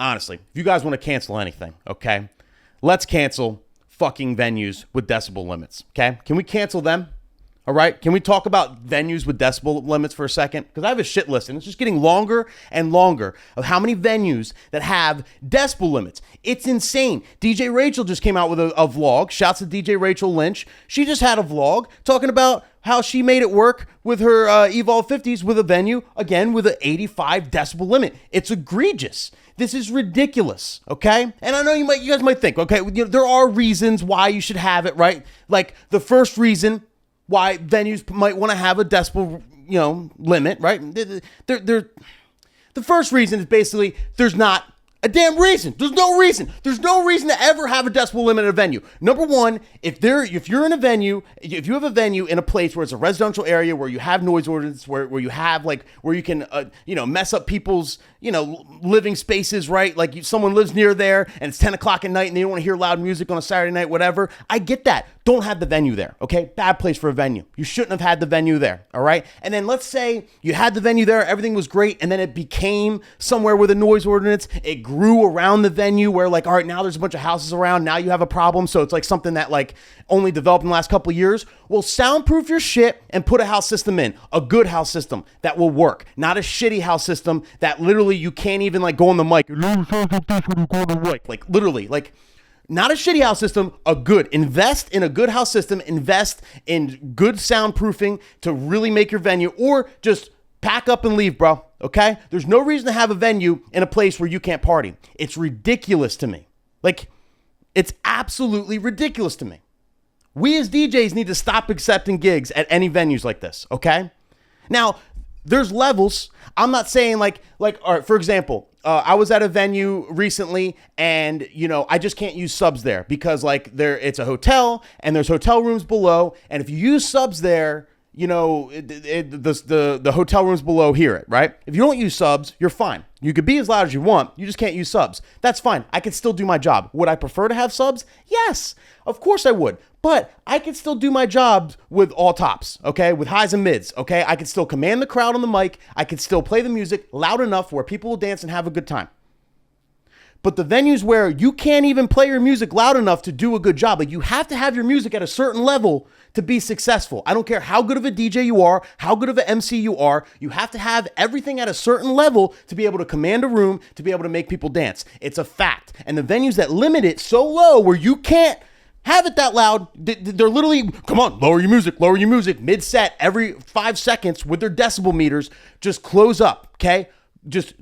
honestly, if you guys want to cancel anything, okay, let's cancel fucking venues with decibel limits, okay? Can we cancel them? All right? Can we talk about venues with decibel limits for a second? Because I have a shit list, and it's just getting longer and longer of how many venues that have decibel limits. It's insane. DJ Rachel just came out with a vlog. Shouts to DJ Rachel Lynch. She just had a vlog talking about how she made it work with her Evolve 50s with a venue, again, with an 85 decibel limit. It's egregious. This is ridiculous, okay? And I know you guys might think, okay, there are reasons why you should have it, right? Like the first reason why venues might want to have a decibel, limit, right? The first reason is basically there's not a damn reason. There's no reason. There's no reason to ever have a decibel limit at a venue. Number one, if you're in a venue, if you have a venue in a place where it's a residential area where you have noise ordinance, where you have where you can mess up people's living spaces, right? Like someone lives near there and it's 10 o'clock at night and they don't want to hear loud music on a Saturday night, whatever. I get that. Don't have the venue there, okay? Bad place for a venue. You shouldn't have had the venue there, all right? And then let's say you had the venue there, everything was great, and then it became somewhere with a noise ordinance. It grew around the venue where all right, now there's a bunch of houses around. Now you have a problem. So it's something that only developed in the last couple of years. Well, soundproof your shit and put a house system in. A good house system that will work. Not a shitty house system that literally you can't even go on the mic. Literally. Not a shitty house system, a good. Invest in a good house system. Invest in good soundproofing to really make your venue, or just pack up and leave, bro, okay? There's no reason to have a venue in a place where you can't party. It's ridiculous to me. It's absolutely ridiculous to me. We as DJs need to stop accepting gigs at any venues like this, okay? Now, there's levels. I'm not saying all right, for example, I was at a venue recently and, I just can't use subs there because it's a hotel and there's hotel rooms below. And if you use subs there, the hotel rooms below hear it, right? If you don't use subs, you're fine. You could be as loud as you want. You just can't use subs. That's fine. I could still do my job. Would I prefer to have subs? Yes, of course I would. But I could still do my job with all tops, okay? With highs and mids, okay? I could still command the crowd on the mic. I could still play the music loud enough where people will dance and have a good time. But the venues where you can't even play your music loud enough to do a good job, you have to have your music at a certain level to be successful. I don't care how good of a DJ you are, how good of an MC you are, you have to have everything at a certain level to be able to command a room, to be able to make people dance. It's a fact. And the venues that limit it so low where you can't have it that loud, they're literally, come on, lower your music, mid-set, every 5 seconds with their decibel meters, just close up, okay? Just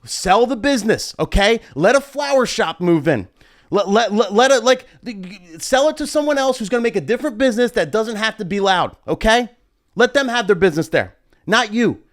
sell the business, okay? Let a flower shop move in. Let it, sell it to someone else who's going to make a different business that doesn't have to be loud, okay? Let them have their business there, not you.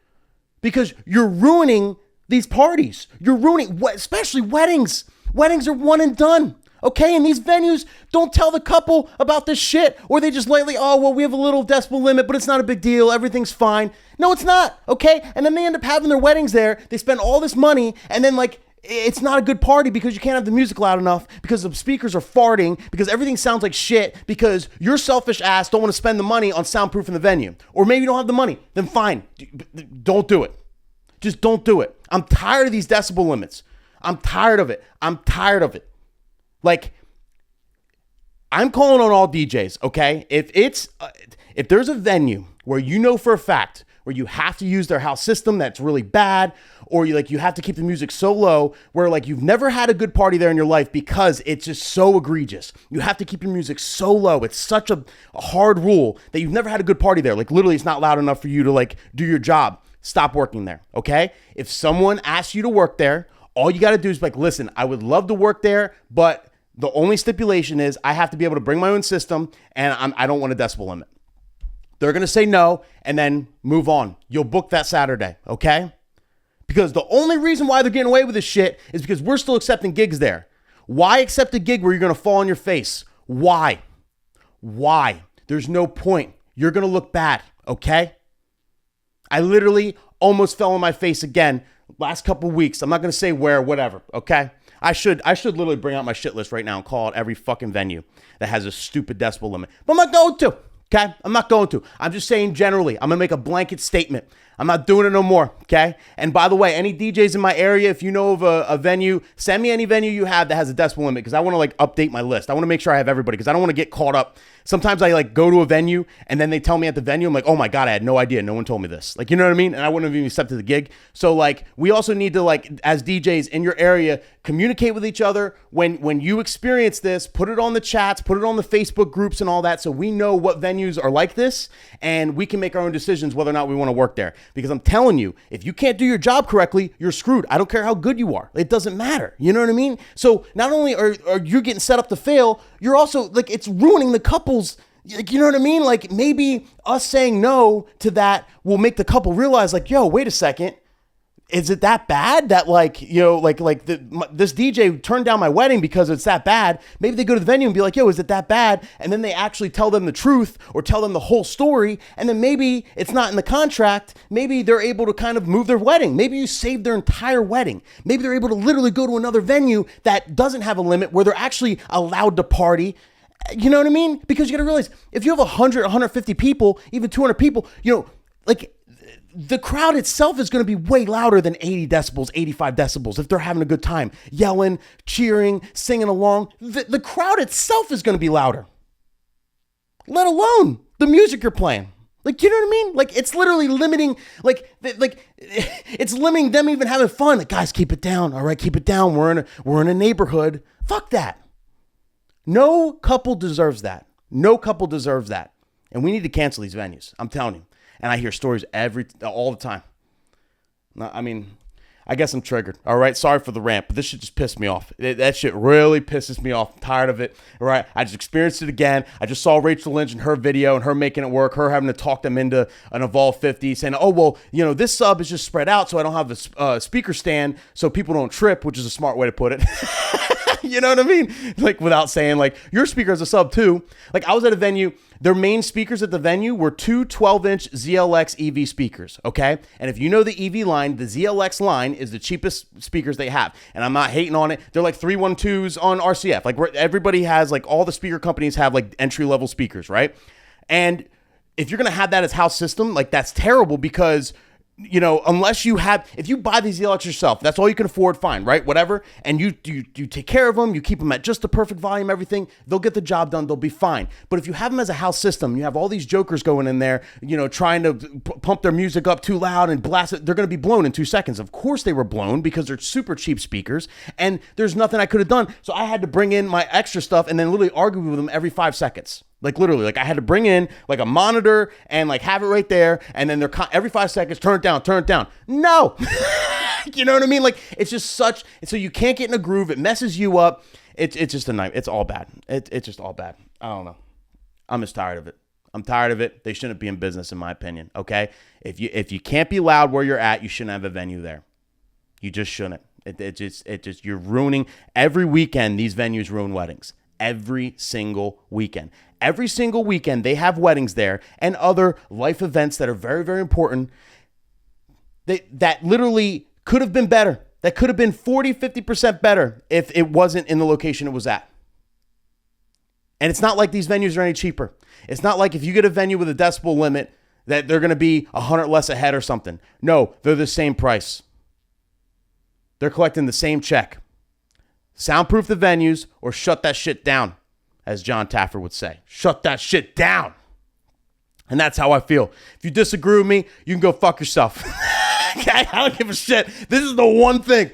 Because you're ruining these parties. You're ruining, especially weddings. Weddings are one and done. Okay, and these venues don't tell the couple about this shit, or they just lightly, we have a little decibel limit, but it's not a big deal. Everything's fine. No, it's not. Okay, and then they end up having their weddings there. They spend all this money, and then it's not a good party because you can't have the music loud enough, because the speakers are farting, because everything sounds like shit, because your selfish ass don't want to spend the money on soundproofing the venue, or maybe you don't have the money. Then fine, don't do it. Just don't do it. I'm tired of these decibel limits. I'm tired of it. I'm calling on all DJs, okay? If there's a venue where for a fact where you have to use their house system that's really bad, or you have to keep the music so low where you've never had a good party there in your life because it's just so egregious. You have to keep your music so low. It's such a hard rule that you've never had a good party there. Literally it's not loud enough for you to do your job. Stop working there, okay? If someone asks you to work there, all you got to do is listen, I would love to work there, but the only stipulation is I have to be able to bring my own system, and I don't want a decibel limit. They're going to say no and then move on. You'll book that Saturday, okay? Because the only reason why they're getting away with this shit is because we're still accepting gigs there. Why accept a gig where you're going to fall on your face? Why? There's no point. You're going to look bad, okay? I literally almost fell on my face again last couple weeks. I'm not going to say where, whatever, okay? I should literally bring out my shit list right now and call out every fucking venue that has a stupid decibel limit. But I'm not going to, okay? I'm not going to. I'm just saying generally, I'm going to make a blanket statement. I'm not doing it no more, okay? And by the way, any DJs in my area, if you know of a venue, send me any venue you have that has a decibel limit because I want to like update my list. I want to make sure I have everybody because I don't want to get caught up. Sometimes I like go to a venue and then they tell me at the venue, I'm like, oh my God, I had no idea. No one told me this. Like, you know what I mean? And I wouldn't have even accepted the gig. So like, we also need to like, as DJs in your area, communicate with each other. When you experience this, put it on the chats, put it on the Facebook groups and all that so we know what venues are like this and we can make our own decisions whether or not we want to work there. Because I'm telling you, if you can't do your job correctly, you're screwed. I don't care how good you are. It doesn't matter. You know what I mean? So not only are you getting set up to fail, you're also like, it's ruining the couple's, like, you know what I mean? Like maybe us saying no to that will make the couple realize like, yo, wait a second. Is it that bad that like, you know, this DJ turned down my wedding because it's that bad? Maybe they go to the venue and be like, yo, is it that bad? And then they actually tell them the truth or tell them the whole story. And then maybe it's not in the contract. Maybe they're able to kind of move their wedding. Maybe you saved their entire wedding. Maybe they're able to literally go to another venue that doesn't have a limit where they're actually allowed to party. You know what I mean? Because you got to realize if you have 100, 150 people, even 200 people, you know, like the crowd itself is going to be way louder than 80 decibels, 85 decibels if they're having a good time, yelling, cheering, singing along. The crowd itself is going to be louder, let alone the music you're playing. Like, you know what I mean? Like, it's literally limiting, it's limiting them even having fun. Like, guys, keep it down. All right, keep it down. We're in a neighborhood. Fuck that. No couple deserves that. No couple deserves that. And we need to cancel these venues. I'm telling you. And I hear stories all the time. I mean, I guess I'm triggered. All right. Sorry for the rant, but this shit just pissed me off. That shit really pisses me off. I'm tired of it. All right. I just experienced it again. I just saw Rachel Lynch in her video and her making it work, her having to talk them into an Evolve 50, saying, oh, well, you know, this sub is just spread out, so I don't have a speaker stand so people don't trip, which is a smart way to put it. You know what I mean? Like, without saying, like, your speaker is a sub too. Like, I was at a venue. Their main speakers at the venue were two 12-inch ZLX EV speakers, okay? And if you know the EV line, the ZLX line is the cheapest speakers they have. And I'm not hating on it. They're like 312s on RCF. Like, everybody has, like, all the speaker companies have, like, entry-level speakers, right? And if you're going to have that as house system, like, that's terrible because, you know, if you buy these ZLX yourself, that's all you can afford, fine, right? Whatever. And you take care of them, you keep them at just the perfect volume, everything, they'll get the job done, they'll be fine. But if you have them as a house system, you have all these jokers going in there, you know, trying to pump their music up too loud and blast it, they're going to be blown in 2 seconds. Of course they were blown because they're super cheap speakers and there's nothing I could have done. So I had to bring in my extra stuff and then literally argue with them every 5 seconds. Like literally, like I had to bring in like a monitor and like have it right there. And then they're every 5 seconds, turn it down. No, you know what I mean? Like it's just so you can't get in a groove. It messes you up. It's just a nightmare. It's all bad. It's just all bad. I don't know. I'm just tired of it. I'm tired of it. They shouldn't be in business, in my opinion. Okay. If you can't be loud where you're at, you shouldn't have a venue there. You just shouldn't. It just, you're ruining every weekend. These venues ruin weddings. Every single weekend. Every single weekend, they have weddings there and other life events that are very, very important that literally could have been better. That could have been 40, 50% better if it wasn't in the location it was at. And it's not like these venues are any cheaper. It's not like if you get a venue with a decibel limit that they're going to be 100 less ahead or something. No, they're the same price. They're collecting the same check. Soundproof the venues or shut that shit down, as John Taffer would say. Shut that shit down. And that's how I feel. If you disagree with me, you can go fuck yourself. Okay, I don't give a shit. This is the one thing.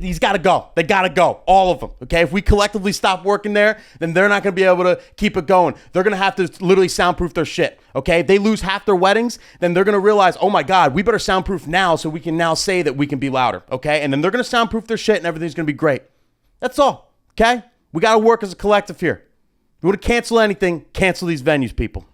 He's got to go. They got to go. All of them. Okay, if we collectively stop working there, then they're not going to be able to keep it going. They're going to have to literally soundproof their shit. Okay, if they lose half their weddings, then they're going to realize, oh my God, we better soundproof now so we can now say that we can be louder. Okay, and then they're going to soundproof their shit and everything's going to be great. That's all. Okay, we got to work as a collective here. If you want to cancel anything, cancel these venues, people.